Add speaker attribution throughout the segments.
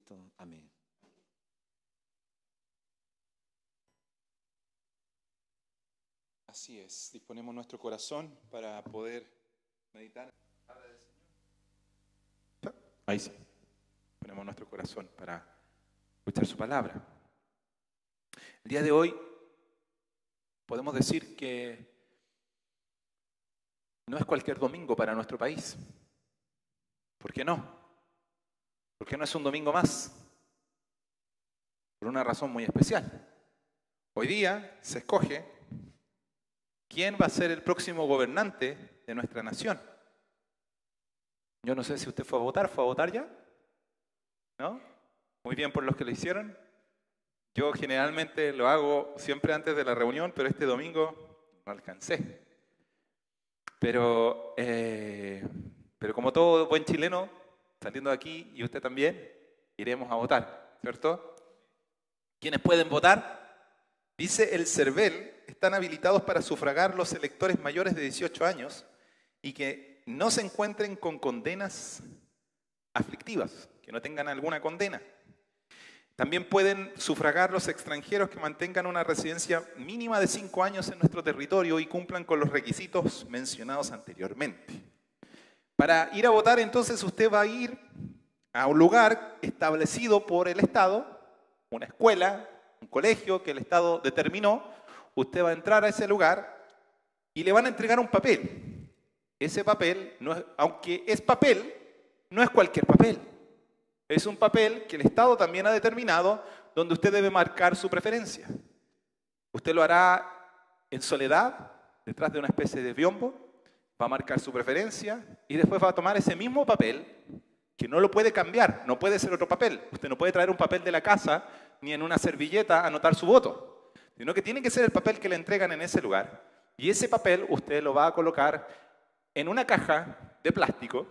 Speaker 1: Cristo. Amén.
Speaker 2: Así es, disponemos nuestro corazón para poder meditar en la palabra del Señor. Ahí sí, ponemos nuestro corazón para escuchar su palabra. El día de hoy podemos decir que no es cualquier domingo para nuestro país. ¿Por qué no? Porque no es un domingo más, por una razón muy especial. Hoy día se escoge quién va a ser el próximo gobernante de nuestra nación. Yo no sé si usted ¿fue a votar ya? ¿No? Muy bien por los que lo hicieron. Yo generalmente lo hago siempre antes de la reunión, pero este domingo no alcancé. Pero como todo buen chileno, saliendo de aquí, y usted también, iremos a votar, ¿cierto? ¿Quiénes pueden votar? Dice el CERVEL, están habilitados para sufragar los electores mayores de 18 años y que no se encuentren con condenas aflictivas, que no tengan alguna condena. También pueden sufragar los extranjeros que mantengan una residencia mínima de 5 años en nuestro territorio y cumplan con los requisitos mencionados anteriormente. Para ir a votar, entonces, usted va a ir a un lugar establecido por el Estado, una escuela, un colegio que el Estado determinó. Usted va a entrar a ese lugar y le van a entregar un papel. Ese papel, aunque es papel, no es cualquier papel. Es un papel que el Estado también ha determinado donde usted debe marcar su preferencia. Usted lo hará en soledad, detrás de una especie de biombo, va a marcar su preferencia y después va a tomar ese mismo papel, que no lo puede cambiar, no puede ser otro papel. Usted no puede traer un papel de la casa ni en una servilleta anotar su voto, sino que tiene que ser el papel que le entregan en ese lugar. Y ese papel usted lo va a colocar en una caja de plástico.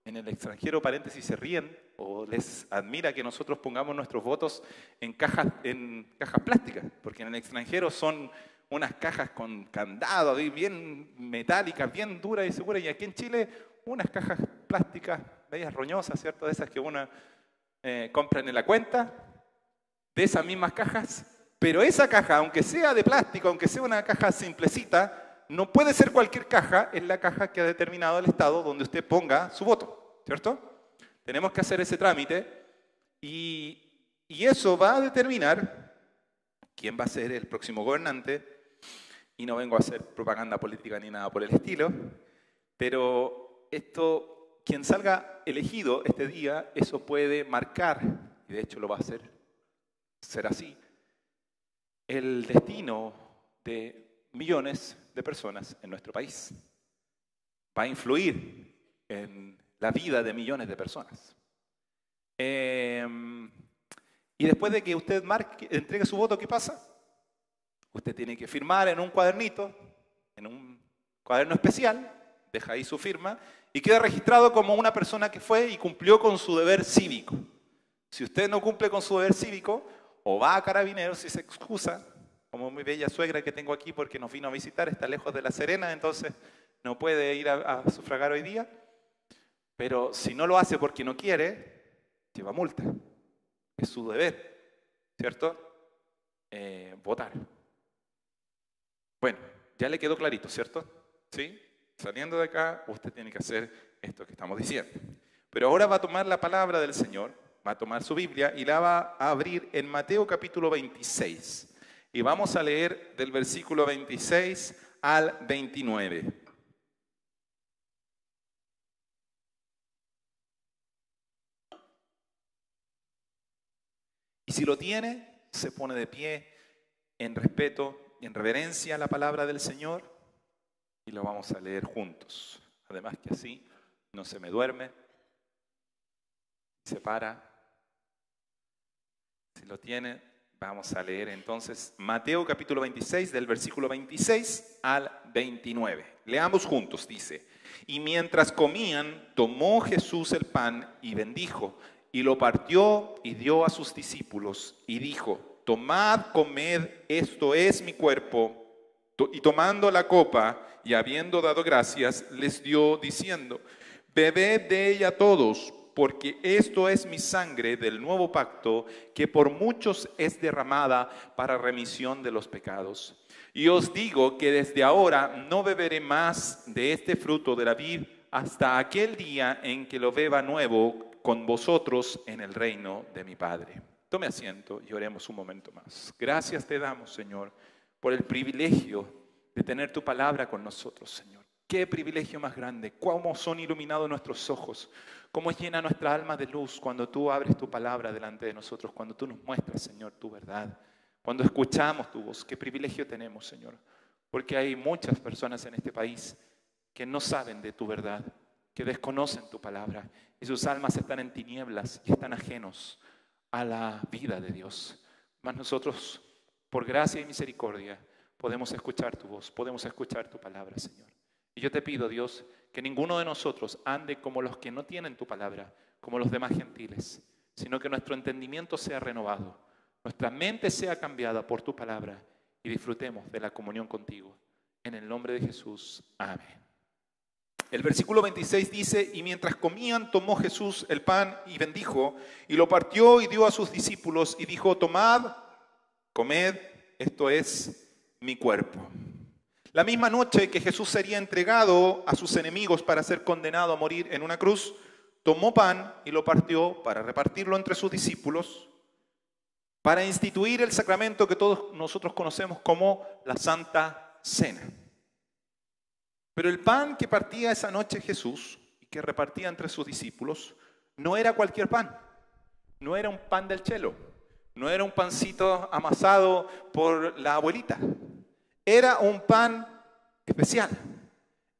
Speaker 2: En el extranjero, paréntesis, se ríen o les admira que nosotros pongamos nuestros votos en cajas plásticas, porque en el extranjero son unas cajas con candado, bien metálicas, bien duras y seguras, y aquí en Chile unas cajas plásticas, bellas roñosas, ¿cierto? De esas que uno compra en la cuenta, de esas mismas cajas, pero esa caja, aunque sea de plástico, aunque sea una caja simplecita, no puede ser cualquier caja, es la caja que ha determinado el Estado donde usted ponga su voto, ¿cierto? Tenemos que hacer ese trámite y eso va a determinar quién va a ser el próximo gobernante. Y no vengo a hacer propaganda política ni nada por el estilo, pero esto, quien salga elegido este día, eso puede marcar, y de hecho lo va a hacer, será así, el destino de millones de personas en nuestro país. Va a influir en la vida de millones de personas. Y después de que usted entregue su voto, ¿qué pasa? Usted tiene que firmar en un cuadernito, en un cuaderno especial, deja ahí su firma y queda registrado como una persona que fue y cumplió con su deber cívico. Si usted no cumple con su deber cívico, o va a Carabineros y se excusa, como mi bella suegra que tengo aquí porque nos vino a visitar, está lejos de La Serena, entonces no puede ir a sufragar hoy día, pero si no lo hace porque no quiere, lleva multa. Es su deber, ¿cierto? Votar. Bueno, ya le quedó clarito, ¿cierto? ¿Sí? Saliendo de acá, usted tiene que hacer esto que estamos diciendo. Pero ahora va a tomar la palabra del Señor, va a tomar su Biblia y la va a abrir en Mateo capítulo 26. Y vamos a leer del versículo 26 al 29. Y si lo tiene, se pone de pie en respeto y en reverencia a la palabra del Señor y lo vamos a leer juntos. Además que así no se me duerme, se para. Si lo tiene, vamos a leer entonces Mateo capítulo 26 del versículo 26 al 29. Leamos juntos, dice: Y mientras comían, tomó Jesús el pan y bendijo, y lo partió y dio a sus discípulos, y dijo: Tomad, comed, esto es mi cuerpo. Y tomando la copa y habiendo dado gracias, les dio diciendo: Bebed de ella todos, porque esto es mi sangre del nuevo pacto, que por muchos es derramada para remisión de los pecados. Y os digo que desde ahora no beberé más de este fruto de la vid hasta aquel día en que lo beba nuevo con vosotros en el reino de mi Padre. Tome asiento y oremos un momento más. Gracias te damos, Señor, por el privilegio de tener tu palabra con nosotros, Señor. Qué privilegio más grande, cómo son iluminados nuestros ojos, cómo llena nuestra alma de luz cuando tú abres tu palabra delante de nosotros, cuando tú nos muestras, Señor, tu verdad, cuando escuchamos tu voz. Qué privilegio tenemos, Señor, porque hay muchas personas en este país que no saben de tu verdad, que desconocen tu palabra y sus almas están en tinieblas y están ajenos a la vida de Dios. Mas nosotros, por gracia y misericordia, podemos escuchar tu voz, podemos escuchar tu palabra, Señor. Y yo te pido, Dios, que ninguno de nosotros ande como los que no tienen tu palabra, como los demás gentiles, sino que nuestro entendimiento sea renovado, nuestra mente sea cambiada por tu palabra y disfrutemos de la comunión contigo. En el nombre de Jesús. Amén. El versículo 26 dice: y mientras comían, tomó Jesús el pan y bendijo, y lo partió y dio a sus discípulos, y dijo: tomad, comed, esto es mi cuerpo. La misma noche que Jesús sería entregado a sus enemigos para ser condenado a morir en una cruz, tomó pan y lo partió para repartirlo entre sus discípulos, para instituir el sacramento que todos nosotros conocemos como la Santa Cena. Pero el pan que partía esa noche Jesús y que repartía entre sus discípulos no era cualquier pan, no era un pan del chelo, no era un pancito amasado por la abuelita. Era un pan especial,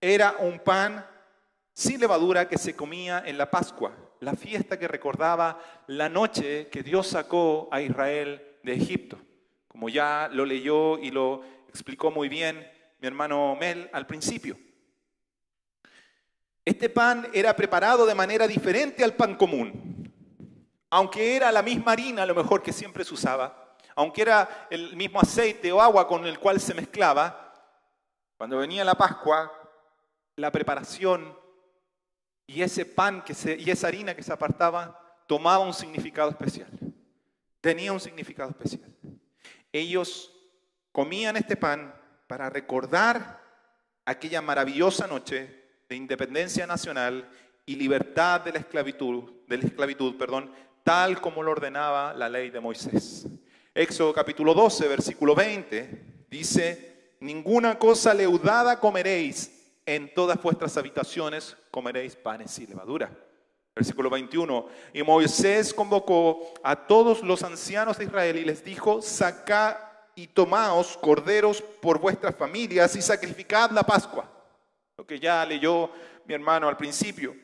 Speaker 2: era un pan sin levadura que se comía en la Pascua, la fiesta que recordaba la noche que Dios sacó a Israel de Egipto, como ya lo leyó y lo explicó muy bien mi hermano Mel al principio. Este pan era preparado de manera diferente al pan común, aunque era la misma harina a lo mejor que siempre se usaba, aunque era el mismo aceite o agua con el cual se mezclaba. Cuando venía la Pascua, la preparación y ese pan y esa harina que se apartaba tomaba un significado especial. Tenía un significado especial. Ellos comían este pan para recordar aquella maravillosa noche de independencia nacional y libertad de la esclavitud, tal como lo ordenaba la ley de Moisés. Éxodo capítulo 12, versículo 20, dice: ninguna cosa leudada comeréis, en todas vuestras habitaciones comeréis panes sin levadura. Versículo 21, y Moisés convocó a todos los ancianos de Israel y les dijo: sacad y tomaos corderos por vuestras familias y sacrificad la Pascua. Lo que ya leyó mi hermano al principio.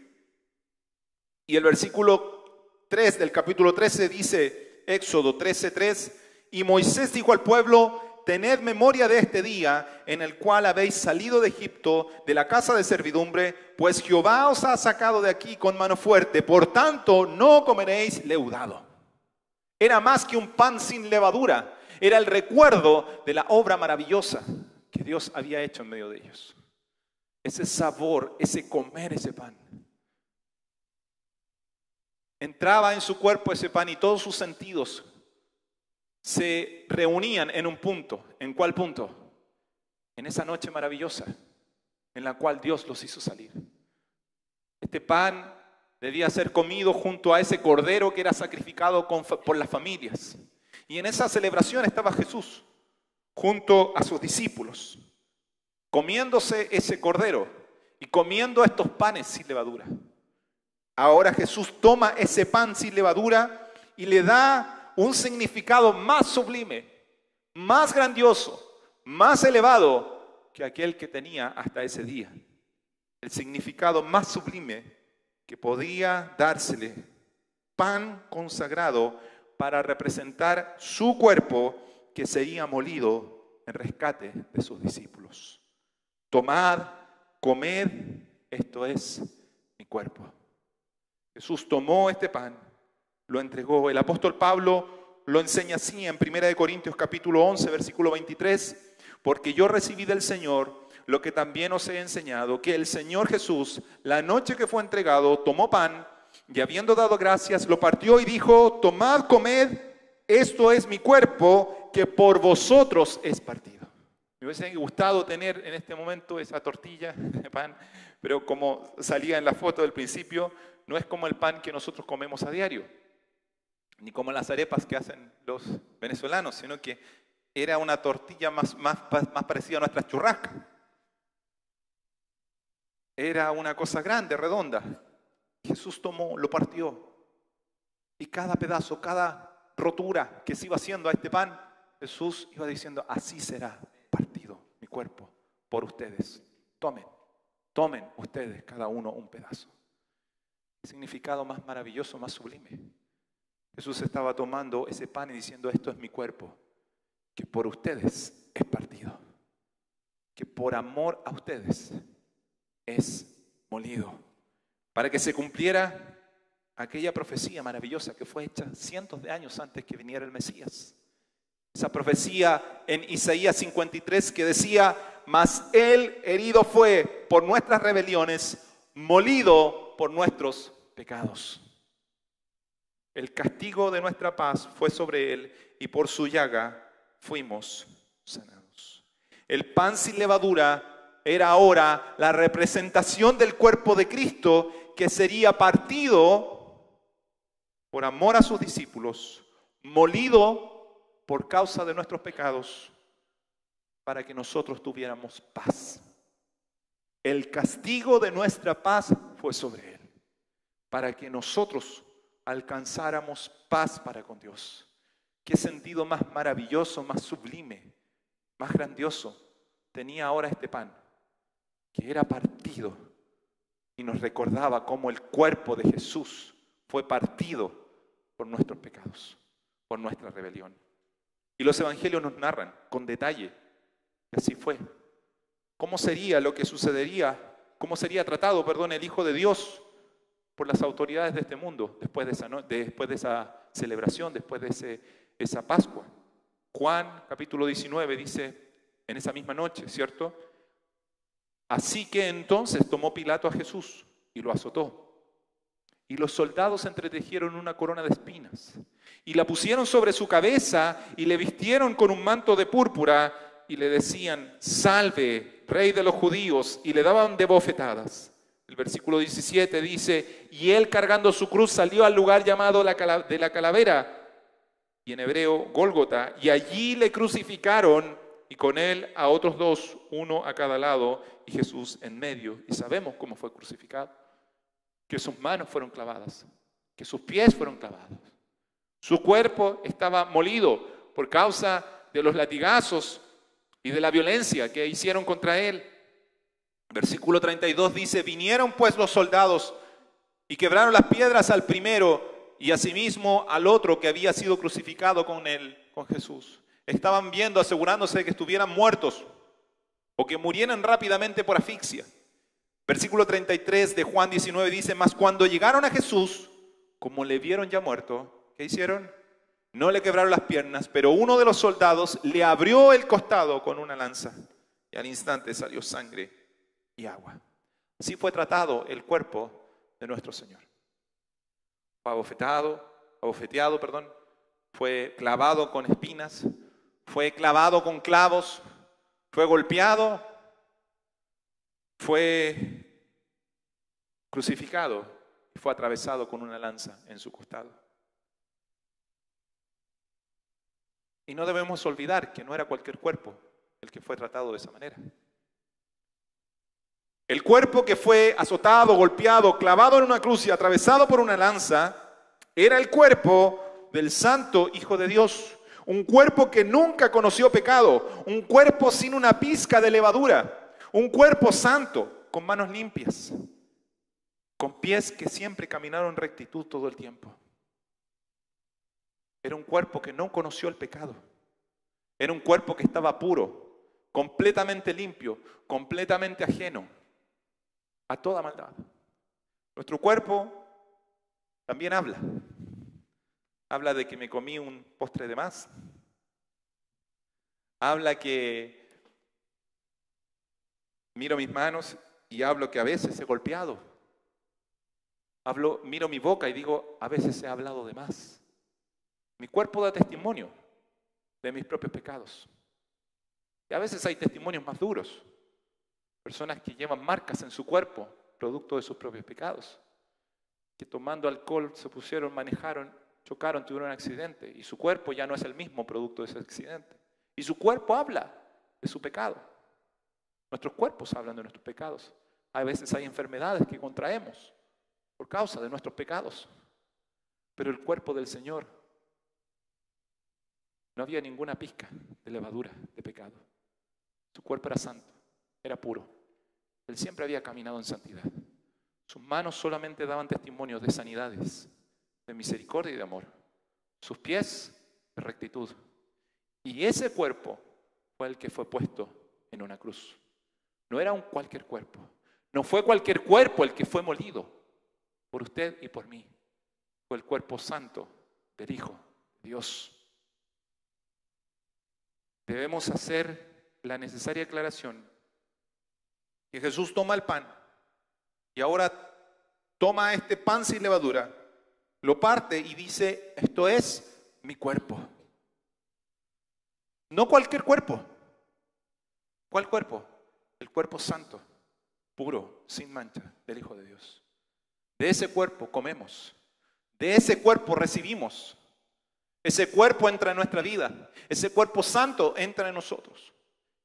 Speaker 2: Y el versículo 3 del capítulo 13 dice, Éxodo 13:3, y Moisés dijo al pueblo: tened memoria de este día en el cual habéis salido de Egipto, de la casa de servidumbre, pues Jehová os ha sacado de aquí con mano fuerte, por tanto no comeréis leudado. Era más que un pan sin levadura, era el recuerdo de la obra maravillosa que Dios había hecho en medio de ellos. Ese sabor, ese comer ese pan. Entraba en su cuerpo ese pan y todos sus sentidos se reunían en un punto. ¿En cuál punto? En esa noche maravillosa en la cual Dios los hizo salir. Este pan debía ser comido junto a ese cordero que era sacrificado por las familias. Y en esa celebración estaba Jesús junto a sus discípulos, comiéndose ese cordero y comiendo estos panes sin levadura. Ahora Jesús toma ese pan sin levadura y le da un significado más sublime, más grandioso, más elevado que aquel que tenía hasta ese día. El significado más sublime que podía dársele: pan consagrado para representar su cuerpo que sería molido en rescate de sus discípulos. Tomad, comed, esto es mi cuerpo. Jesús tomó este pan, lo entregó. El apóstol Pablo lo enseña así en 1 Corintios capítulo 11, versículo 23. Porque yo recibí del Señor lo que también os he enseñado, que el Señor Jesús, la noche que fue entregado, tomó pan y habiendo dado gracias, lo partió y dijo: tomad, comed, esto es mi cuerpo, que por vosotros es partido. Me hubiese gustado tener en este momento esa tortilla de pan, pero como salía en la foto del principio, no es como el pan que nosotros comemos a diario, ni como las arepas que hacen los venezolanos, sino que era una tortilla más parecida a nuestras churrascas. Era una cosa grande, redonda. Jesús tomó, lo partió, y cada pedazo, cada rotura que se iba haciendo a este pan, Jesús iba diciendo: así será partido mi cuerpo por ustedes. Tomen, tomen ustedes cada uno un pedazo. El significado más maravilloso, más sublime. Jesús estaba tomando ese pan y diciendo: esto es mi cuerpo, que por ustedes es partido, que por amor a ustedes es molido, para que se cumpliera aquella profecía maravillosa que fue hecha cientos de años antes que viniera el Mesías. Esa profecía en Isaías 53 que decía: mas él herido fue por nuestras rebeliones, molido por nuestros pecados. El castigo de nuestra paz fue sobre él, y por su llaga fuimos sanados. El pan sin levadura era ahora la representación del cuerpo de Cristo, que sería partido por amor a sus discípulos, molido por causa de nuestros pecados, para que nosotros tuviéramos paz. El castigo de nuestra paz fue sobre él, para que nosotros alcanzáramos paz para con Dios. Qué sentido más maravilloso, más sublime, más grandioso tenía ahora este pan, que era partido y nos recordaba cómo el cuerpo de Jesús fue partido por nuestros pecados, por nuestra rebelión. Y los evangelios nos narran con detalle que así fue. ¿Cómo sería lo que sucedería? ¿Cómo sería tratado, el Hijo de Dios por las autoridades de este mundo después de esa celebración, después de esa Pascua? Juan capítulo 19 dice, en esa misma noche, ¿cierto? Así que entonces tomó Pilato a Jesús y lo azotó. Y los soldados entretejieron una corona de espinas y la pusieron sobre su cabeza y le vistieron con un manto de púrpura y le decían: salve, rey de los judíos, y le daban de bofetadas. El versículo 17 dice: y él, cargando su cruz, salió al lugar llamado de la calavera, y en hebreo Gólgota, y allí le crucificaron, y con él a otros dos, uno a cada lado, y Jesús en medio. Y sabemos cómo fue crucificado: que sus manos fueron clavadas, que sus pies fueron clavados. Su cuerpo estaba molido por causa de los latigazos y de la violencia que hicieron contra él. Versículo 32 dice: vinieron pues los soldados y quebraron las piedras al primero y asimismo al otro que había sido crucificado con él, con Jesús. Estaban viendo, asegurándose de que estuvieran muertos o que murieran rápidamente por asfixia. Versículo 33 de Juan 19 dice: mas cuando llegaron a Jesús, como le vieron ya muerto, ¿qué hicieron? No le quebraron las piernas, pero uno de los soldados le abrió el costado con una lanza y al instante salió sangre y agua. Así fue tratado el cuerpo de nuestro Señor. Fue abofeteado, fue clavado con espinas, fue clavado con clavos, fue golpeado, fue crucificado y fue atravesado con una lanza en su costado. Y no debemos olvidar que no era cualquier cuerpo el que fue tratado de esa manera. El cuerpo que fue azotado, golpeado, clavado en una cruz y atravesado por una lanza era el cuerpo del Santo Hijo de Dios. Un cuerpo que nunca conoció pecado, un cuerpo sin una pizca de levadura, un cuerpo santo, con manos limpias, con pies que siempre caminaron en rectitud todo el tiempo. Era un cuerpo que no conoció el pecado. Era un cuerpo que estaba puro, completamente limpio, completamente ajeno a toda maldad. Nuestro cuerpo también habla. Habla de que me comí un postre de más. Habla que miro mis manos y hablo que a veces he golpeado. miro mi boca y digo, a veces he hablado de más. Mi cuerpo da testimonio de mis propios pecados. Y a veces hay testimonios más duros. Personas que llevan marcas en su cuerpo, producto de sus propios pecados. Que tomando alcohol se pusieron, manejaron, chocaron, tuvieron un accidente. Y su cuerpo ya no es el mismo producto de ese accidente. Y su cuerpo habla de su pecado. Nuestros cuerpos hablan de nuestros pecados. A veces hay enfermedades que contraemos por causa de nuestros pecados. Pero el cuerpo del Señor, no había ninguna pizca de levadura de pecado. Su cuerpo era santo, era puro. Él siempre había caminado en santidad. Sus manos solamente daban testimonios de sanidades, de misericordia y de amor. Sus pies, de rectitud. Y ese cuerpo fue el que fue puesto en una cruz. No era un cualquier cuerpo. No fue cualquier cuerpo el que fue molido por usted y por mí. Fue el cuerpo santo del Hijo de Dios. Debemos hacer la necesaria aclaración que Jesús toma el pan y ahora toma este pan sin levadura, lo parte y dice, esto es mi cuerpo. No cualquier cuerpo. ¿Cuál cuerpo? El cuerpo santo, puro, sin mancha, del Hijo de Dios. De ese cuerpo comemos, de ese cuerpo recibimos. Ese cuerpo entra en nuestra vida, ese cuerpo santo entra en nosotros.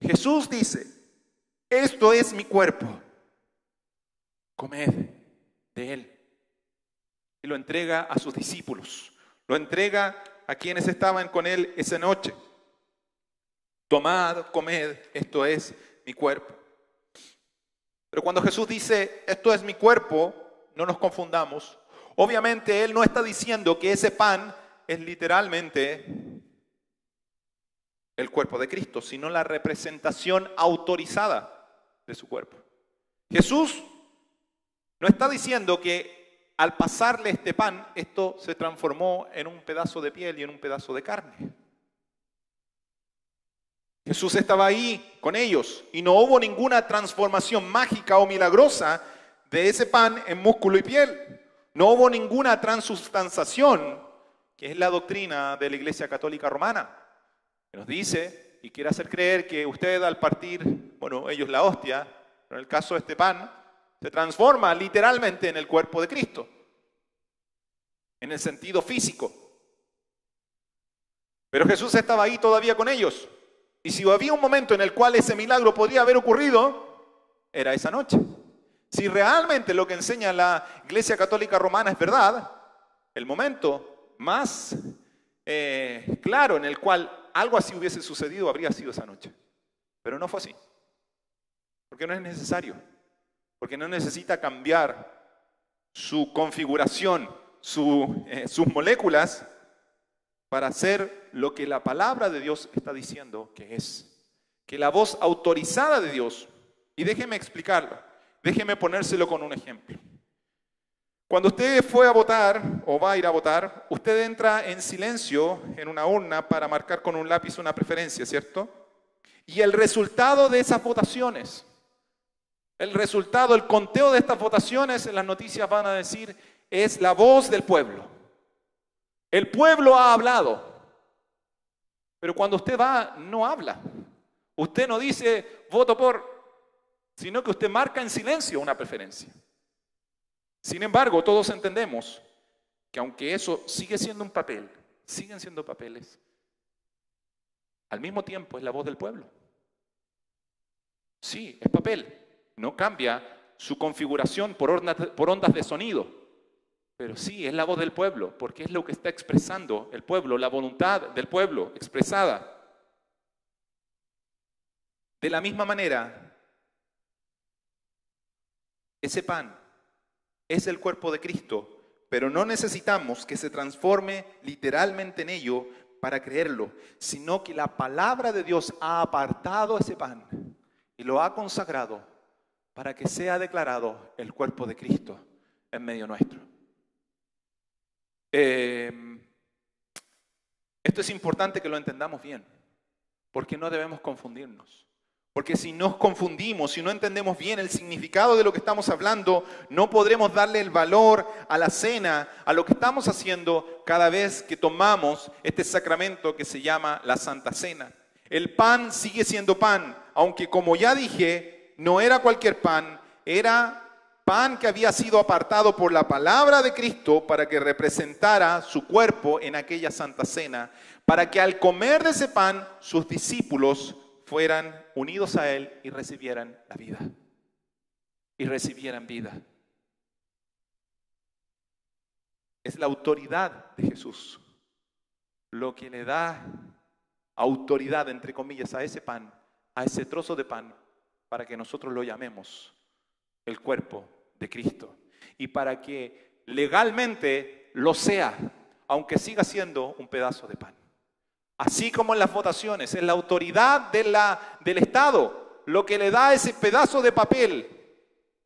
Speaker 2: Jesús dice, esto es mi cuerpo, comed de él. Y lo entrega a sus discípulos, lo entrega a quienes estaban con él esa noche. Tomad, comed, esto es mi cuerpo. Pero cuando Jesús dice, esto es mi cuerpo, no nos confundamos. Obviamente él no está diciendo que ese pan es literalmente el cuerpo de Cristo, sino la representación autorizada de su cuerpo. Jesús no está diciendo que al pasarle este pan, esto se transformó en un pedazo de piel y en un pedazo de carne. Jesús estaba ahí con ellos y no hubo ninguna transformación mágica o milagrosa de ese pan en músculo y piel. No hubo ninguna transubstanciación, que es la doctrina de la Iglesia Católica Romana, que nos dice y quiere hacer creer que usted al partir, bueno, ellos la hostia, pero en el caso de este pan, se transforma literalmente en el cuerpo de Cristo, en el sentido físico. Pero Jesús estaba ahí todavía con ellos. Y si había un momento en el cual ese milagro podría haber ocurrido, era esa noche. Si realmente lo que enseña la Iglesia Católica Romana es verdad, el momento más claro en el cual algo así hubiese sucedido habría sido esa noche. Pero no fue así. Porque no es necesario. Porque no necesita cambiar su configuración, sus moléculas, para hacer lo que la palabra de Dios está diciendo que es. Que la voz autorizada de Dios, y déjeme explicarlo, déjeme ponérselo con un ejemplo. Cuando usted fue a votar o va a ir a votar, usted entra en silencio en una urna para marcar con un lápiz una preferencia, ¿cierto? Y el resultado de esas votaciones, el resultado, el conteo de estas votaciones, en las noticias van a decir, es la voz del pueblo. El pueblo ha hablado, pero cuando usted va, no habla. Usted no dice, voto por, sino que usted marca en silencio una preferencia. Sin embargo, todos entendemos que aunque eso sigue siendo un papel, siguen siendo papeles, al mismo tiempo es la voz del pueblo. Sí, es papel, no cambia su configuración por ondas de sonido. Pero sí, es la voz del pueblo, porque es lo que está expresando el pueblo, la voluntad del pueblo expresada. De la misma manera, ese pan es el cuerpo de Cristo, pero no necesitamos que se transforme literalmente en ello para creerlo, sino que la palabra de Dios ha apartado ese pan y lo ha consagrado para que sea declarado el cuerpo de Cristo en medio nuestro. Esto es importante que lo entendamos bien, porque no debemos confundirnos. Porque si nos confundimos, si no entendemos bien el significado de lo que estamos hablando, no podremos darle el valor a la cena, a lo que estamos haciendo cada vez que tomamos este sacramento que se llama la Santa Cena. El pan sigue siendo pan, aunque como ya dije, no era cualquier pan, era pan que había sido apartado por la palabra de Cristo para que representara su cuerpo en aquella Santa Cena, para que al comer de ese pan sus discípulos fueran unidos a Él y recibieran la vida. Y recibieran vida. Es la autoridad de Jesús lo que le da autoridad, entre comillas, a ese pan, a ese trozo de pan, para que nosotros lo llamemos el cuerpo de Cristo. Y para que legalmente lo sea, aunque siga siendo un pedazo de pan. Así como en las votaciones, es la autoridad del Estado lo que le da ese pedazo de papel,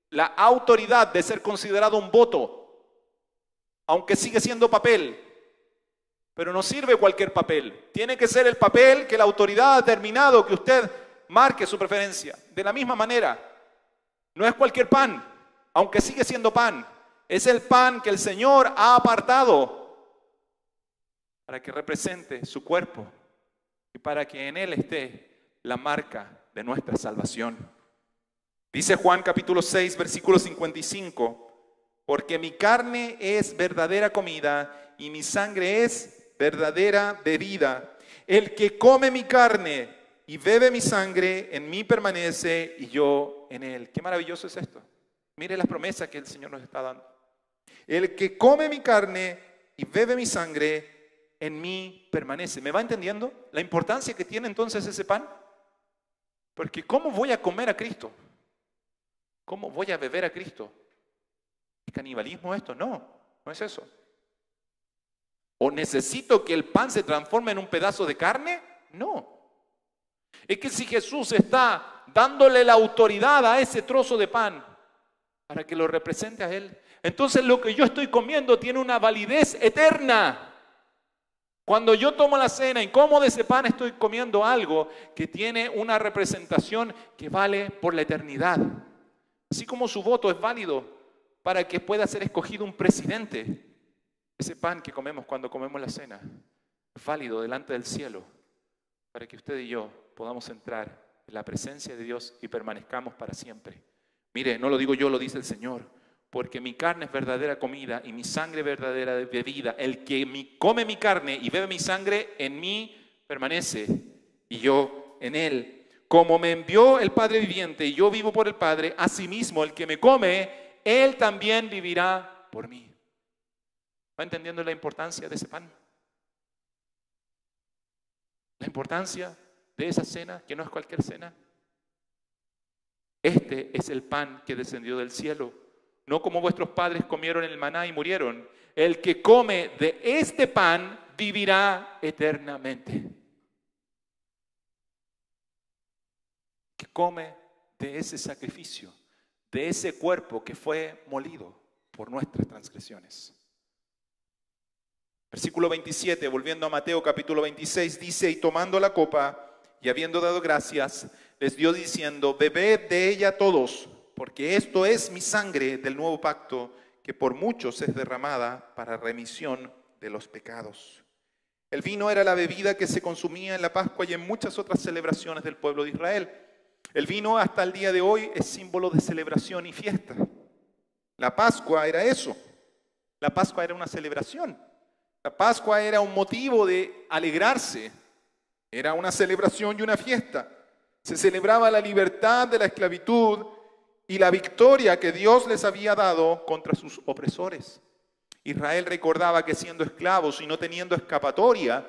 Speaker 2: la autoridad de ser considerado un voto, aunque sigue siendo papel, pero no sirve cualquier papel. Tiene que ser el papel que la autoridad ha determinado que usted marque su preferencia. De la misma manera, no es cualquier pan, aunque sigue siendo pan. Es el pan que el Señor ha apartado para que represente su cuerpo y para que en Él esté la marca de nuestra salvación. Dice Juan capítulo 6, versículo 55, porque mi carne es verdadera comida y mi sangre es verdadera bebida. El que come mi carne y bebe mi sangre, en mí permanece y yo en él. Qué maravilloso es esto. Mire las promesas que el Señor nos está dando. El que come mi carne y bebe mi sangre, en mí permanece. ¿Me va entendiendo la importancia que tiene entonces ese pan? Porque ¿cómo voy a comer a Cristo? ¿Cómo voy a beber a Cristo? ¿Es canibalismo esto? No, no es eso. ¿O necesito que el pan se transforme en un pedazo de carne? No. Es que si Jesús está dándole la autoridad a ese trozo de pan para que lo represente a Él, entonces lo que yo estoy comiendo tiene una validez eterna. Cuando yo tomo la cena y como de ese pan, estoy comiendo algo que tiene una representación que vale por la eternidad. Así como su voto es válido para que pueda ser escogido un presidente, ese pan que comemos cuando comemos la cena es válido delante del cielo para que usted y yo podamos entrar en la presencia de Dios y permanezcamos para siempre. Mire, no lo digo yo, lo dice el Señor. Porque mi carne es verdadera comida y mi sangre verdadera bebida. El que come mi carne y bebe mi sangre, en mí permanece y yo en él. Como me envió el Padre viviente y yo vivo por el Padre, asimismo el que me come, él también vivirá por mí. ¿Va entendiendo la importancia de ese pan? La importancia de esa cena, que no es cualquier cena. Este es el pan que descendió del cielo. No como vuestros padres comieron el maná y murieron. El que come de este pan vivirá eternamente. Que come de ese sacrificio, de ese cuerpo que fue molido por nuestras transgresiones. Versículo 27, volviendo a Mateo capítulo 26, dice, y tomando la copa y habiendo dado gracias, les dio diciendo, bebed de ella todos, porque esto es mi sangre del nuevo pacto, que por muchos es derramada para remisión de los pecados. El vino era la bebida que se consumía en la Pascua y en muchas otras celebraciones del pueblo de Israel. El vino hasta el día de hoy es símbolo de celebración y fiesta. La Pascua era eso. La Pascua era una celebración. La Pascua era un motivo de alegrarse. Era una celebración y una fiesta. Se celebraba la libertad de la esclavitud y la victoria que Dios les había dado contra sus opresores. Israel recordaba que siendo esclavos y no teniendo escapatoria,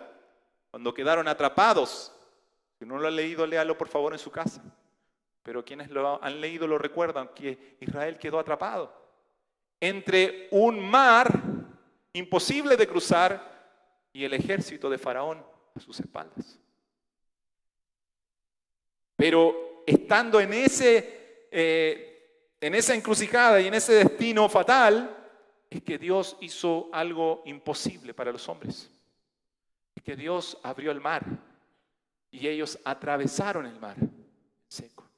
Speaker 2: cuando quedaron atrapados, si no lo han leído, léalo por favor en su casa, pero quienes lo han leído lo recuerdan, que Israel quedó atrapado entre un mar imposible de cruzar y el ejército de Faraón a sus espaldas. Pero estando en esa encrucijada y en ese destino fatal, es que Dios hizo algo imposible para los hombres. Es que Dios abrió el mar y ellos atravesaron el mar en seco.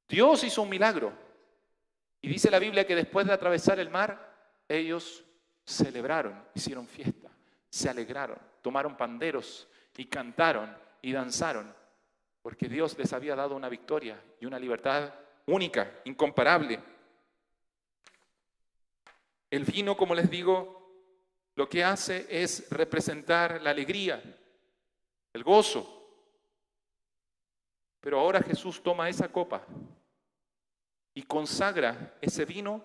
Speaker 2: Dios hizo un milagro. Y dice la Biblia que después de atravesar el mar, ellos celebraron, hicieron fiesta, se alegraron, tomaron panderos y cantaron y danzaron, porque Dios les había dado una victoria y una libertad única, incomparable. El vino, como les digo, lo que hace es representar la alegría, el gozo. Pero ahora Jesús toma esa copa y consagra ese vino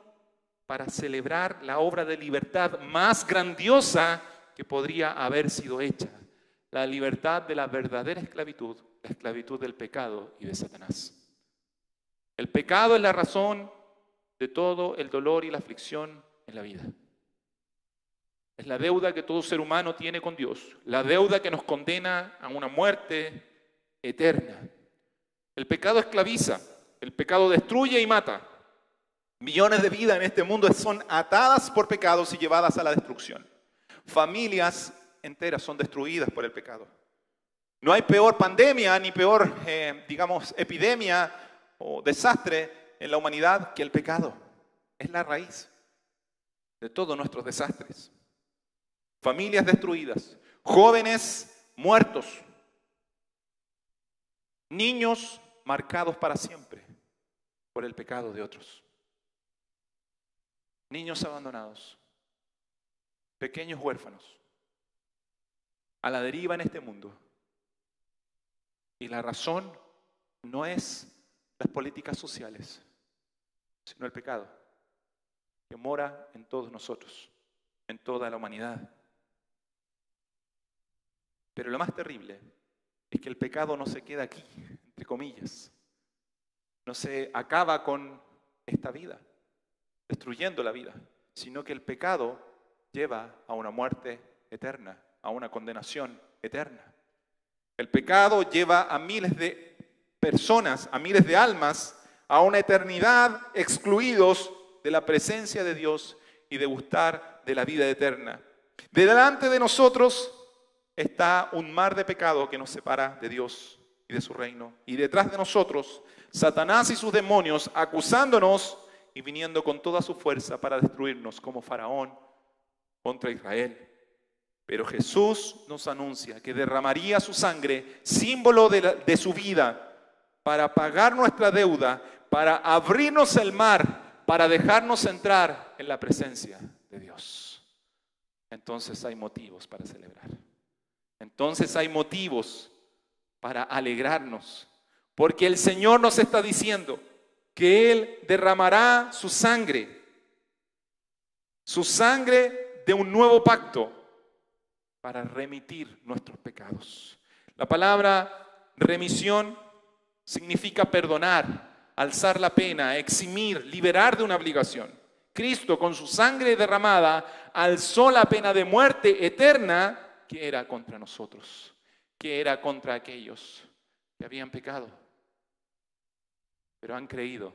Speaker 2: para celebrar la obra de libertad más grandiosa que podría haber sido hecha. La libertad de la verdadera esclavitud, la esclavitud del pecado y de Satanás. El pecado es la razón de todo el dolor y la aflicción en la vida. Es la deuda que todo ser humano tiene con Dios, la deuda que nos condena a una muerte eterna. El pecado esclaviza, el pecado destruye y mata. Millones de vidas en este mundo son atadas por pecados y llevadas a la destrucción. Familias enteras son destruidas por el pecado. No hay peor pandemia ni peor, epidemia o desastre en la humanidad que el pecado. Es la raíz de todos nuestros desastres. Familias destruidas, jóvenes muertos, niños marcados para siempre por el pecado de otros, niños abandonados, pequeños huérfanos, a la deriva en este mundo. Y la razón no es las políticas sociales, sino el pecado que mora en todos nosotros, en toda la humanidad. Pero lo más terrible es que el pecado no se queda aquí, entre comillas. No se acaba con esta vida, destruyendo la vida, sino que el pecado lleva a una muerte eterna, a una condenación eterna. El pecado lleva a miles de personas, a miles de almas, a una eternidad excluidos de la presencia de Dios y de gustar de la vida eterna. Delante de nosotros está un mar de pecado que nos separa de Dios y de su reino. Y detrás de nosotros, Satanás y sus demonios acusándonos y viniendo con toda su fuerza para destruirnos como Faraón contra Israel. Pero Jesús nos anuncia que derramaría su sangre, símbolo de su vida, para pagar nuestra deuda, para abrirnos el mar, para dejarnos entrar en la presencia de Dios. Entonces hay motivos para celebrar. Entonces hay motivos para alegrarnos, porque el Señor nos está diciendo que Él derramará su sangre de un nuevo pacto para remitir nuestros pecados. La palabra remisión significa perdonar, alzar la pena, eximir, liberar de una obligación. Cristo, con su sangre derramada, alzó la pena de muerte eterna que era contra nosotros, que era contra aquellos que habían pecado, pero han creído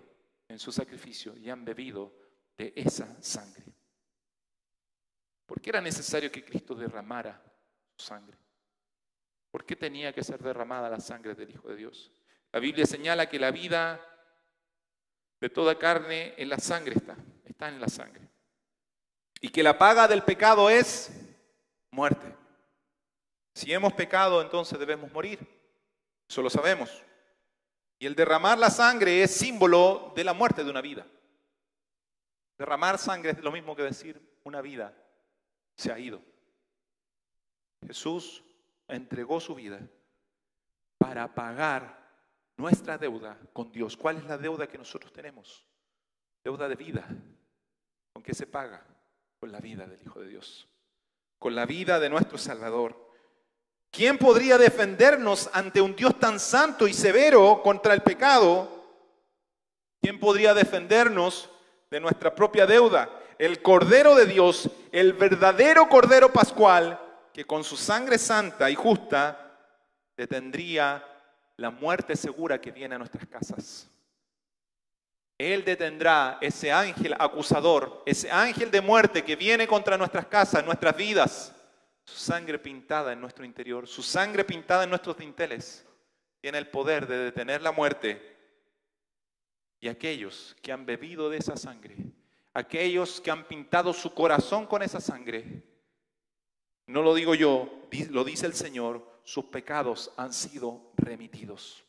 Speaker 2: en su sacrificio y han bebido de esa sangre. ¿Por qué era necesario que Cristo derramara su sangre? ¿Por qué tenía que ser derramada la sangre del Hijo de Dios? La Biblia señala que la vida de toda carne en la sangre está en la sangre. Y que la paga del pecado es muerte. Si hemos pecado, entonces debemos morir. Eso lo sabemos. Y el derramar la sangre es símbolo de la muerte de una vida. Derramar sangre es lo mismo que decir una vida se ha ido. Jesús entregó su vida para pagar nuestra deuda con Dios. ¿Cuál es la deuda que nosotros tenemos? Deuda de vida. ¿Con qué se paga? Con la vida del Hijo de Dios. Con la vida de nuestro Salvador. ¿Quién podría defendernos ante un Dios tan santo y severo contra el pecado? ¿Quién podría defendernos de nuestra propia deuda? El Cordero de Dios, el verdadero Cordero Pascual, que con su sangre santa y justa detendría la muerte segura que viene a nuestras casas. Él detendrá ese ángel acusador, ese ángel de muerte que viene contra nuestras casas, nuestras vidas. Su sangre pintada en nuestro interior, su sangre pintada en nuestros dinteles, tiene el poder de detener la muerte Y aquellos que han bebido de esa sangre, aquellos que han pintado su corazón con esa sangre, no lo digo yo, lo dice el Señor, sus pecados han sido remitidos.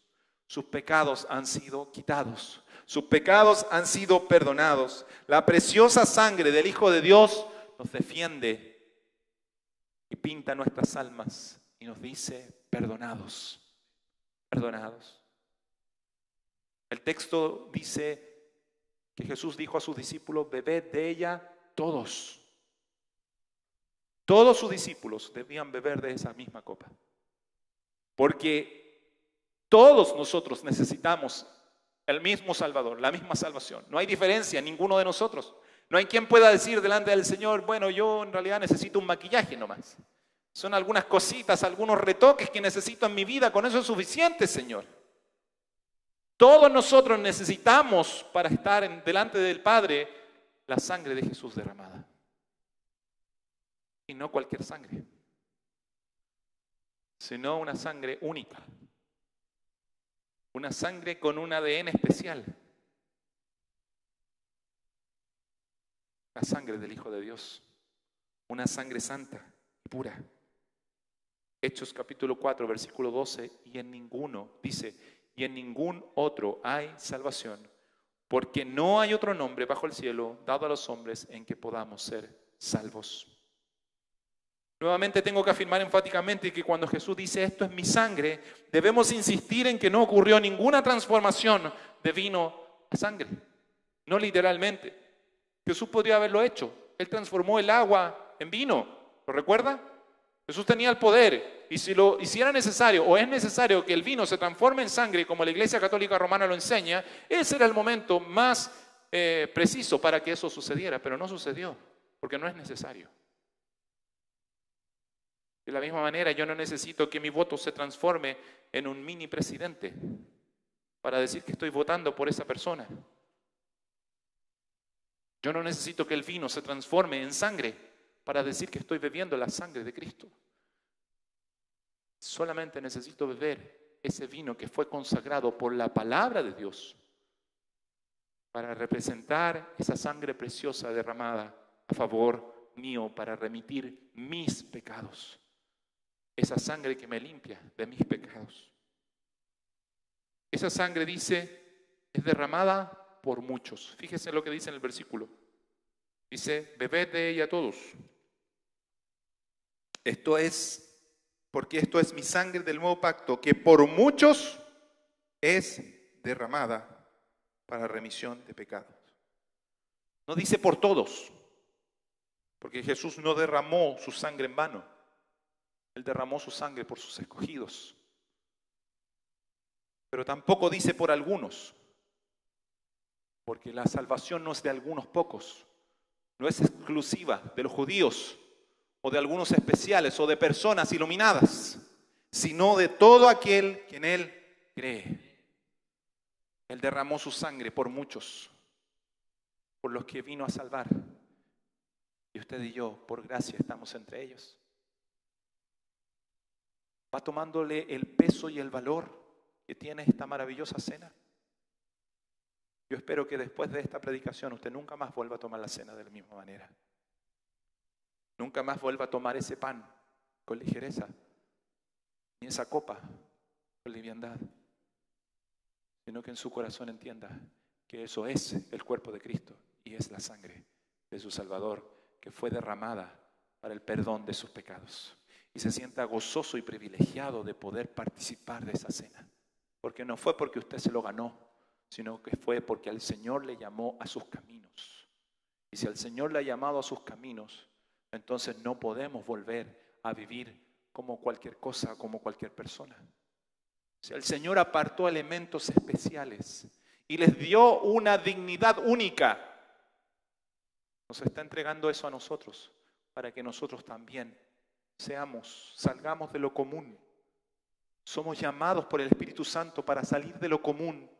Speaker 2: Sus pecados han sido quitados. Sus pecados han sido perdonados. La preciosa sangre del Hijo de Dios nos defiende y pinta nuestras almas y nos dice, perdonados, perdonados. El texto dice que Jesús dijo a sus discípulos, bebed de ella todos. Todos sus discípulos debían beber de esa misma copa. Porque todos nosotros necesitamos el mismo Salvador, la misma salvación. No hay diferencia en ninguno de nosotros. No hay quien pueda decir delante del Señor, bueno, yo en realidad necesito un maquillaje nomás. Son algunas cositas, algunos retoques que necesito en mi vida. Con eso es suficiente, Señor. Todos nosotros necesitamos para estar delante del Padre la sangre de Jesús derramada. Y no cualquier sangre, sino una sangre única. Una sangre con un ADN especial. La sangre del Hijo de Dios. Una sangre santa y pura. Hechos capítulo 4, versículo 12. Y en ninguno, dice, y en ningún otro hay salvación, porque no hay otro nombre bajo el cielo dado a los hombres en que podamos ser salvos. Nuevamente tengo que afirmar enfáticamente que cuando Jesús dice esto es mi sangre, debemos insistir en que no ocurrió ninguna transformación de vino a sangre. No literalmente. Jesús podría haberlo hecho. Él transformó el agua en vino. ¿Lo recuerda? Jesús tenía el poder. Y si era necesario o es necesario que el vino se transforme en sangre, como la Iglesia Católica Romana lo enseña, ese era el momento más preciso para que eso sucediera. Pero no sucedió, porque no es necesario. De la misma manera, yo no necesito que mi voto se transforme en un mini presidente para decir que estoy votando por esa persona. Yo no necesito que el vino se transforme en sangre para decir que estoy bebiendo la sangre de Cristo. Solamente necesito beber ese vino que fue consagrado por la palabra de Dios para representar esa sangre preciosa derramada a favor mío para remitir mis pecados. Esa sangre que me limpia de mis pecados. Esa sangre, dice, es derramada por muchos. Fíjese lo que dice en el versículo. Dice, bebed de ella todos.
Speaker 1: Porque esto es mi sangre del nuevo pacto, que por muchos es derramada para remisión de pecados.
Speaker 2: No dice por todos, porque Jesús no derramó su sangre en vano. Él derramó su sangre por sus escogidos. Pero tampoco dice por algunos, porque la salvación no es de algunos pocos, no es exclusiva de los judíos o de algunos especiales o de personas iluminadas, sino de todo aquel que en Él cree. Él derramó su sangre por muchos, por los que vino a salvar. Y usted y yo, por gracia, estamos entre ellos. ¿Va tomándole el peso y el valor que tiene esta maravillosa cena? Yo espero que después de esta predicación usted nunca más vuelva a tomar la cena de la misma manera. Nunca más vuelva a tomar ese pan con ligereza, ni esa copa con liviandad, sino que en su corazón entienda que eso es el cuerpo de Cristo y es la sangre de su Salvador que fue derramada para el perdón de sus pecados. Y se sienta gozoso y privilegiado de poder participar de esa cena. Porque no fue porque usted se lo ganó, sino que fue porque el Señor le llamó a sus caminos. Y si el Señor le ha llamado a sus caminos, entonces no podemos volver a vivir como cualquier cosa, como cualquier persona. Si el Señor apartó elementos especiales y les dio una dignidad única, nos está entregando eso a nosotros, para que nosotros también salgamos de lo común. Somos llamados por el Espíritu Santo para salir de lo común,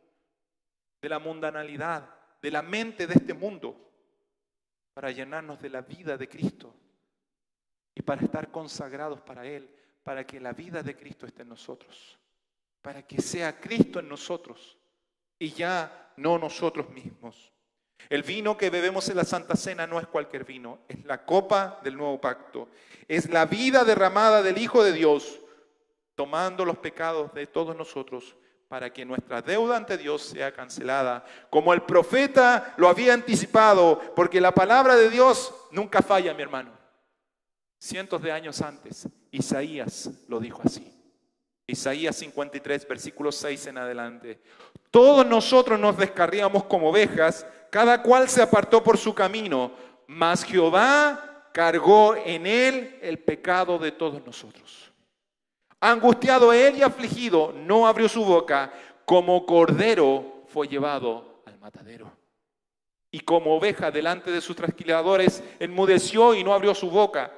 Speaker 2: de la mundanalidad, de la mente de este mundo, para llenarnos de la vida de Cristo y para estar consagrados para Él, para que la vida de Cristo esté en nosotros, para que sea Cristo en nosotros
Speaker 1: y ya no nosotros mismos. El vino que bebemos en la Santa Cena no es cualquier vino, es la copa del nuevo pacto. Es la vida derramada del Hijo de Dios, tomando los pecados de todos nosotros para que nuestra deuda ante Dios sea cancelada, como el profeta lo había anticipado, porque la palabra de Dios nunca falla, mi hermano. Cientos de años antes, Isaías lo dijo así. Isaías 53, versículo 6 en adelante. Todos nosotros nos descarriamos como ovejas, cada cual se apartó por su camino, mas Jehová cargó en él el pecado de todos nosotros. Angustiado él y afligido, no abrió su boca, como cordero fue llevado al matadero. Y como oveja delante de sus trasquiladores, enmudeció y no abrió su boca.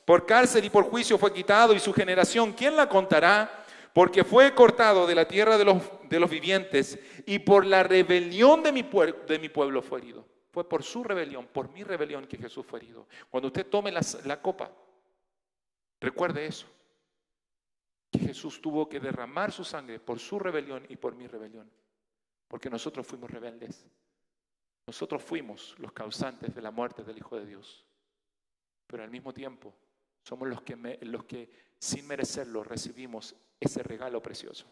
Speaker 1: Por cárcel y por juicio fue quitado, y su generación, ¿quién la contará? Porque fue cortado de la tierra de los vivientes, y por la rebelión de mi pueblo fue herido. Fue por su rebelión, por mi rebelión que Jesús fue herido. Cuando usted tome la copa, recuerde eso, que Jesús tuvo que derramar su sangre por su rebelión y por mi rebelión, porque nosotros fuimos rebeldes. Nosotros fuimos los causantes de la muerte del Hijo de Dios, pero al mismo tiempo somos los que sin merecerlo recibimos ese regalo precioso.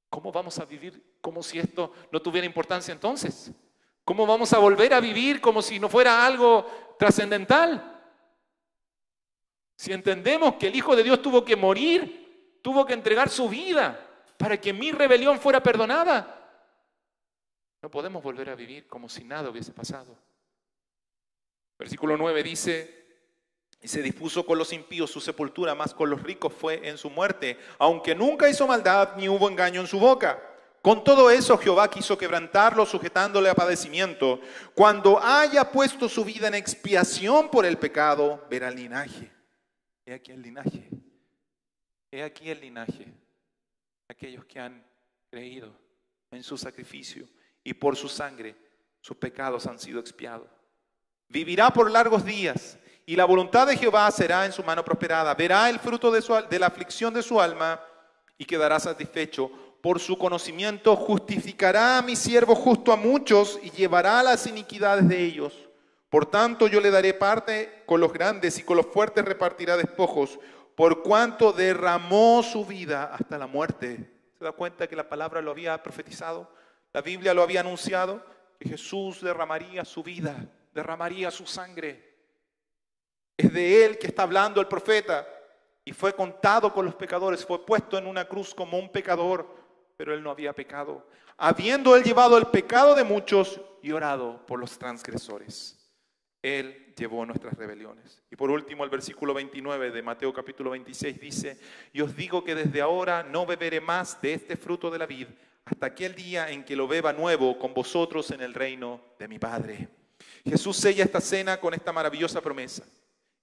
Speaker 1: ¿Cómo vamos a vivir como si esto no tuviera importancia entonces? ¿Cómo vamos a volver a vivir como si no fuera algo trascendental? Si entendemos que el Hijo de Dios tuvo que morir, tuvo que entregar su vida para que mi rebelión fuera perdonada, no podemos volver a vivir como si nada hubiese pasado. Versículo 9 dice: y se dispuso con los impíos su sepultura, mas con los ricos fue en su muerte, aunque nunca hizo maldad ni hubo engaño en su boca. Con todo eso Jehová quiso quebrantarlo, sujetándole a padecimiento. Cuando haya puesto su vida en expiación por el pecado, verá el linaje. He aquí el linaje. He aquí el linaje. Aquellos que han creído en su sacrificio y por su sangre, sus pecados han sido expiados. Vivirá por largos días, y la voluntad de Jehová será en su mano prosperada. Verá el fruto de la aflicción de su alma y quedará satisfecho. Por su conocimiento justificará a mi siervo justo a muchos y llevará las iniquidades de ellos. Por tanto yo le daré parte con los grandes y con los fuertes repartirá despojos, por cuanto derramó su vida hasta la muerte. ¿Se da cuenta que la palabra lo había profetizado? La Biblia lo había anunciado, que Jesús derramaría su vida, derramaría su sangre. Es de él que está hablando el profeta, y fue contado con los pecadores, fue puesto en una cruz como un pecador, pero él no había pecado, habiendo él llevado el pecado de muchos y orado por los transgresores. Él llevó nuestras rebeliones. Y por último, el versículo 29 de Mateo capítulo 26 dice: y os digo que desde ahora no beberé más de este fruto de la vid, hasta aquel día en que lo beba nuevo con vosotros en el reino de mi Padre. Jesús sella esta cena con esta maravillosa promesa.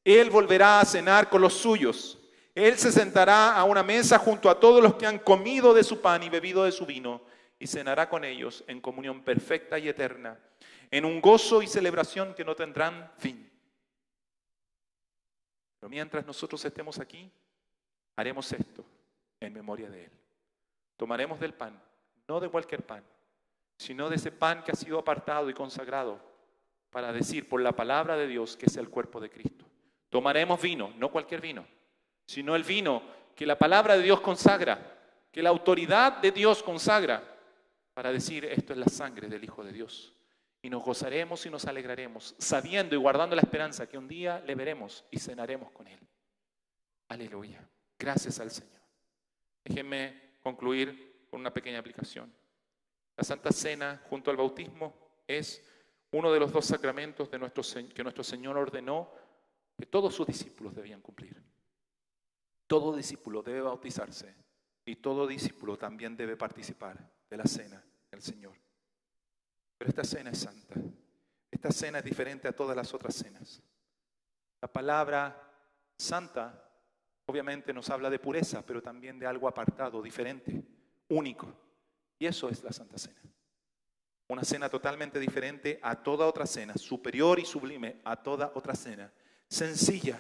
Speaker 1: Él volverá a cenar con los suyos. Él se sentará a una mesa junto a todos los que han comido de su pan y bebido de su vino, y cenará con ellos en comunión perfecta y eterna, en un gozo y celebración que no tendrán fin. Pero mientras nosotros estemos aquí, haremos esto en memoria de Él. Tomaremos del pan, no de cualquier pan, sino de ese pan que ha sido apartado y consagrado para decir por la palabra de Dios que es el cuerpo de Cristo. Tomaremos vino, no cualquier vino, sino el vino que la palabra de Dios consagra, que la autoridad de Dios consagra, para decir esto es la sangre del Hijo de Dios. Y nos gozaremos y nos alegraremos, sabiendo y guardando la esperanza que un día le veremos y cenaremos con Él. Aleluya. Gracias al Señor. Déjenme concluir con una pequeña aplicación. La Santa Cena, junto al bautismo, es uno de los dos sacramentos que nuestro Señor ordenó que todos sus discípulos debían cumplir. Todo discípulo debe bautizarse y todo discípulo también debe participar de la cena del Señor. Pero esta cena es santa. Esta cena es diferente a todas las otras cenas. La palabra santa obviamente nos habla de pureza, pero también de algo apartado, diferente, único. Y eso es la Santa Cena. Una cena totalmente diferente a toda otra cena, superior y sublime a toda otra cena. Sencilla,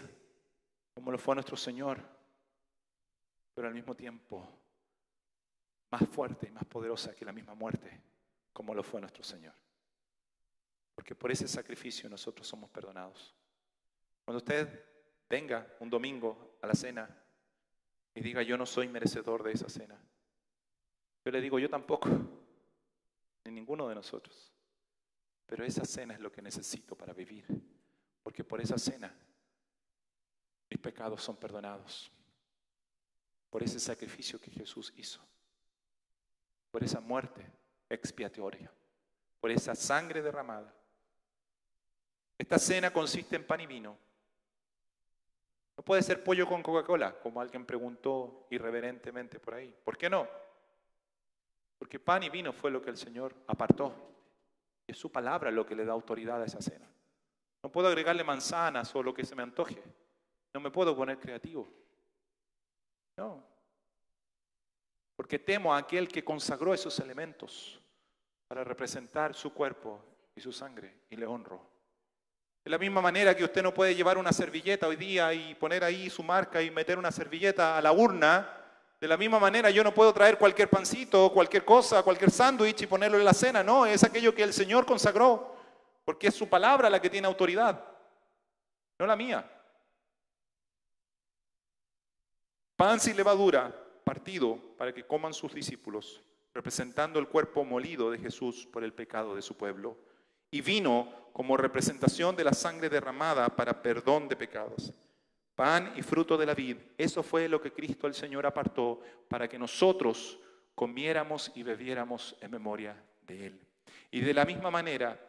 Speaker 1: como lo fue nuestro Señor, pero al mismo tiempo más fuerte y más poderosa que la misma muerte.
Speaker 2: como lo fue nuestro Señor. Porque por ese sacrificio nosotros somos perdonados. Cuando usted venga un domingo a la cena y diga, yo no soy merecedor de esa cena, yo le digo, yo tampoco, ni ninguno de nosotros. Pero esa cena es lo que necesito para vivir, porque por esa cena mis pecados son perdonados. Por ese sacrificio que Jesús hizo, por esa muerte expiatoria, por esa sangre derramada. Esta cena consiste en pan y vino. No puede ser pollo con Coca-Cola, como alguien preguntó irreverentemente por ahí. ¿Por qué no? Porque pan y vino fue lo que el Señor apartó. Es su palabra lo que le da autoridad a esa cena. No puedo agregarle manzanas o lo que se me antoje. No me puedo poner creativo. No. Porque temo a aquel que consagró esos elementos para representar su cuerpo y su sangre, y le honro. De la misma manera que usted no puede llevar una servilleta hoy día y poner ahí su marca y meter una servilleta a la urna, de la misma manera yo no puedo traer cualquier pancito, cualquier cosa, cualquier sándwich y ponerlo en la cena. No, es aquello que el Señor consagró, porque es su palabra la que tiene autoridad, no la mía. Pan sin levadura, partido para que coman sus discípulos, representando el cuerpo molido de Jesús por el pecado de su pueblo, y vino como representación de la sangre derramada para perdón de pecados. Pan y fruto de la vid, eso fue lo que Cristo el Señor apartó para que nosotros comiéramos y bebiéramos en memoria de Él. Y de la misma manera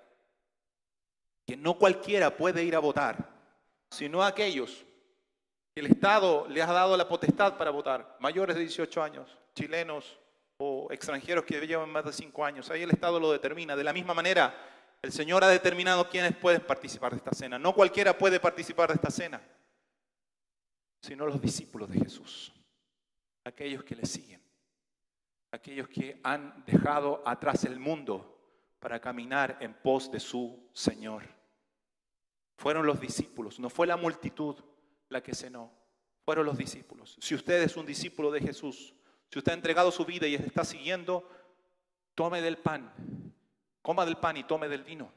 Speaker 2: que no cualquiera puede ir a votar, sino aquellos que el Estado les ha dado la potestad para votar, mayores de 18 años, chilenos o extranjeros que llevan más de 5 años, ahí el Estado lo determina. De la misma manera, el Señor ha determinado quiénes pueden participar de esta cena. No cualquiera puede participar de esta cena, sino los discípulos de Jesús, aquellos que le siguen, aquellos que han dejado atrás el mundo para caminar en pos de su Señor. Fueron los discípulos, no fue la multitud la que cenó, fueron los discípulos. Si usted es un discípulo de Jesús, si usted ha entregado su vida y está siguiendo, tome del pan, coma del pan y tome del vino.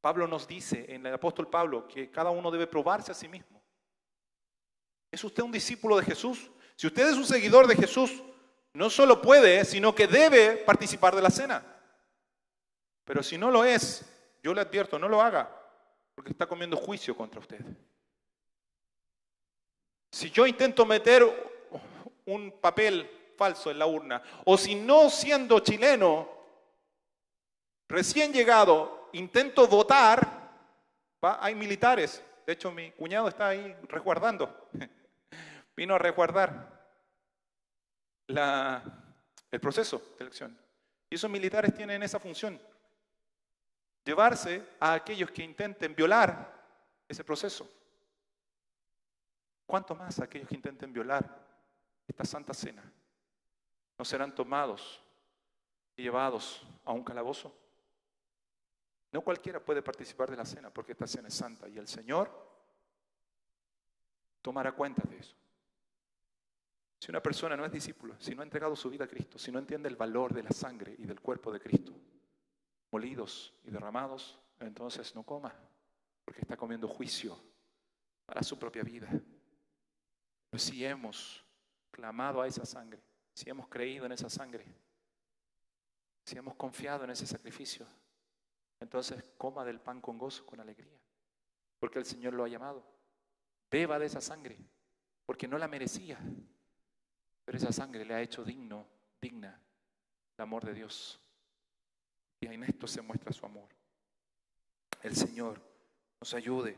Speaker 2: Pablo nos dice, en el apóstol Pablo, que cada uno debe probarse a sí mismo. ¿Es usted un discípulo de Jesús? Si usted es un seguidor de Jesús, no solo puede, sino que debe participar de la cena. Pero si no lo es, yo le advierto, no lo haga, porque está comiendo juicio contra usted. Si yo intento meter un papel falso en la urna, o si no siendo chileno, recién llegado, intento votar, hay militares. De hecho, mi cuñado está ahí resguardando. Vino a resguardar el proceso de elección. Y esos militares tienen esa función. Llevarse a aquellos que intenten violar ese proceso. ¿Cuánto más aquellos que intenten violar esta santa cena no serán tomados y llevados a un calabozo? No cualquiera puede participar de la cena porque esta cena es santa y el Señor tomará cuenta de eso. Si una persona no es discípulo, si no ha entregado su vida a Cristo, si no entiende el valor de la sangre y del cuerpo de Cristo, molidos y derramados, entonces no coma, porque está comiendo juicio para su propia vida. Pero si hemos clamado a esa sangre, si hemos creído en esa sangre, si hemos confiado en ese sacrificio, entonces coma del pan con gozo, con alegría, porque el Señor lo ha llamado. Beba de esa sangre, porque no la merecía, pero esa sangre le ha hecho digna el amor de Dios. Y en esto se muestra su amor. El Señor nos ayude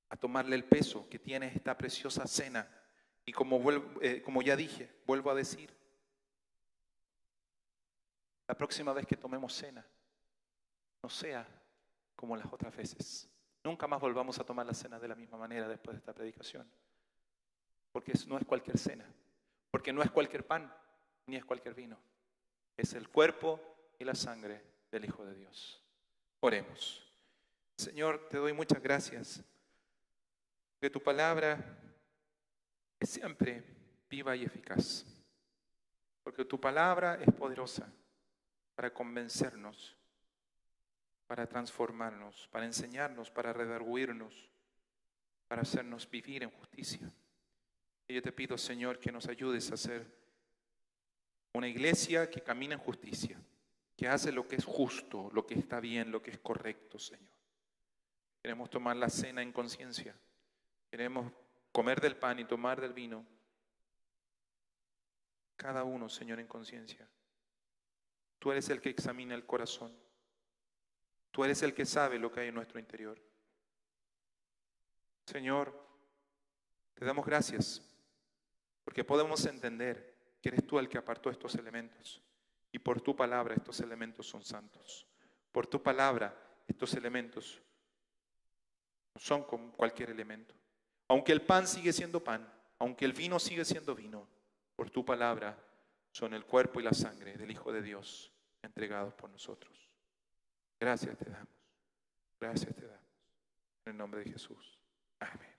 Speaker 2: a tomarle el peso que tiene esta preciosa cena. Y como ya dije, vuelvo a decir, la próxima vez que tomemos cena, no sea como las otras veces. Nunca más volvamos a tomar la cena de la misma manera después de esta predicación. Porque no es cualquier cena, porque no es cualquier pan, ni es cualquier vino. Es el cuerpo y la sangre del Hijo de Dios. Oremos. Señor, te doy muchas gracias, que tu palabra es siempre viva y eficaz.
Speaker 1: Porque tu palabra es poderosa para convencernos, para transformarnos, para enseñarnos, para redarguirnos, para hacernos vivir en justicia. Y yo te pido, Señor, que nos ayudes a ser una iglesia que camina en justicia, que hace lo que es justo, lo que está bien, lo que es correcto, Señor. Queremos tomar la cena en conciencia. Queremos comer del pan y tomar del vino. Cada uno, Señor, en conciencia. Tú eres el que examina el corazón. Tú eres el que sabe lo que hay en nuestro interior. Señor, te damos gracias porque podemos entender que eres tú el que apartó estos elementos y por tu palabra estos elementos son santos. Por tu palabra estos elementos no son como cualquier elemento. Aunque el pan sigue siendo pan, aunque el vino sigue siendo vino, por tu palabra son el cuerpo y la sangre del Hijo de Dios entregados por nosotros. Gracias te damos. Gracias te damos. En el nombre de Jesús. Amén.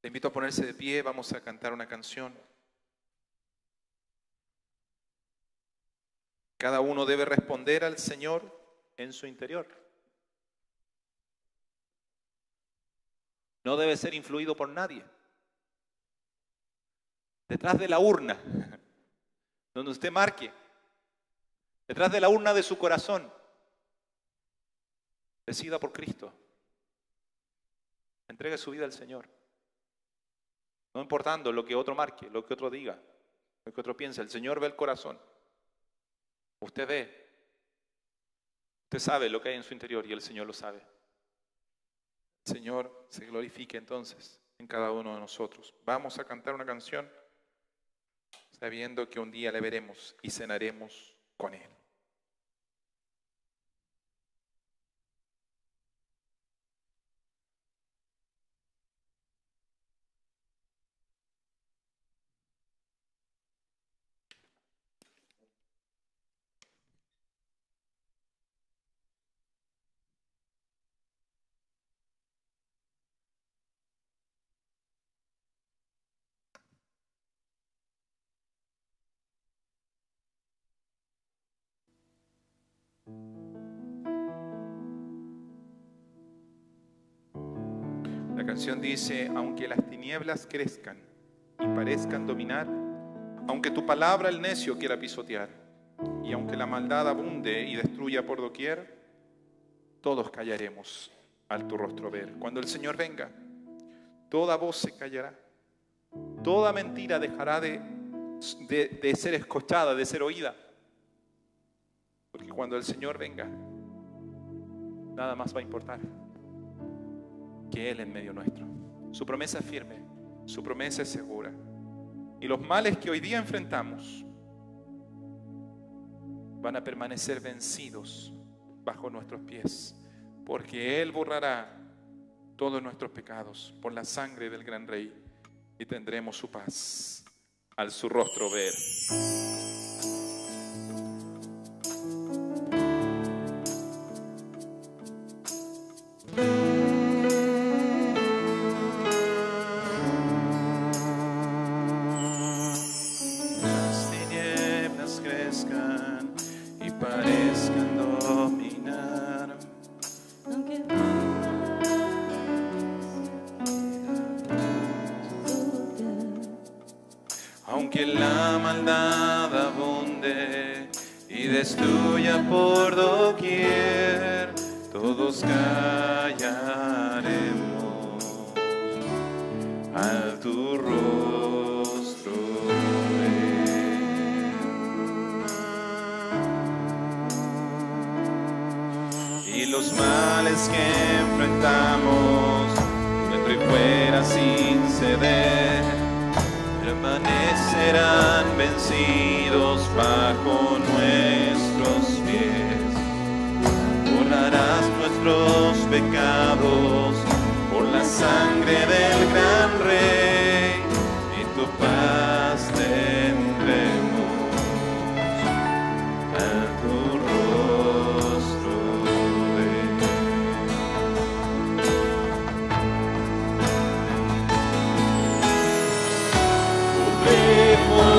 Speaker 1: Le invito a ponerse de pie, vamos a cantar una canción. Cada uno debe responder al Señor en su interior. No debe ser influido por nadie. Detrás de la urna, donde usted marque, detrás de la urna de su corazón, decida por Cristo. Entregue su vida al Señor. No importando lo que otro marque, lo que otro diga, lo que otro piense. El Señor ve el corazón. Usted ve. Usted sabe lo que hay en su interior y el Señor lo sabe. El Señor se glorifique entonces en cada uno de nosotros. Vamos a cantar una canción sabiendo que un día le veremos y cenaremos con Él. La canción dice, aunque las tinieblas crezcan y parezcan dominar, aunque tu palabra el necio quiera pisotear, y aunque la maldad abunde y destruya por doquier, todos callaremos al tu rostro ver. Cuando el Señor venga, toda voz se callará, toda mentira dejará de ser escuchada, de ser oída, porque cuando el Señor venga, nada más va a importar que Él en medio nuestro. Su promesa es firme, su promesa es segura. Y los males que hoy día enfrentamos van a permanecer vencidos bajo nuestros pies, porque Él borrará todos nuestros pecados por la sangre del gran Rey y tendremos su paz al su rostro ver. Aunque la maldad abunde y destruya por doquier, todos callaremos a tu rostro ver. Y los males que enfrentamos, dentro y fuera sin ceder, permanecerán vencidos bajo nuestros pies. Borrarás nuestros pecados por la sangre del gran Rey y tu paz tendremos a tu rostro ver. Podremos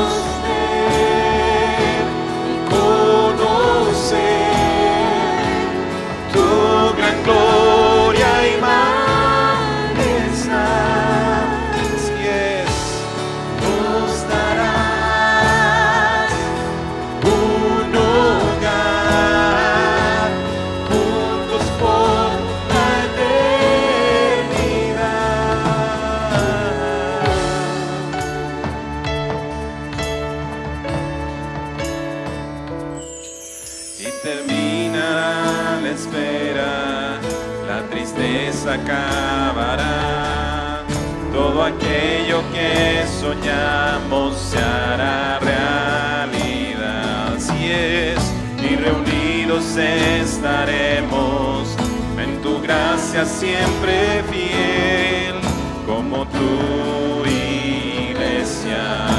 Speaker 2: espera, la tristeza acabará. Todo aquello que soñamos se hará realidad. Así es, y reunidos estaremos en tu gracia siempre fiel, como tu iglesia.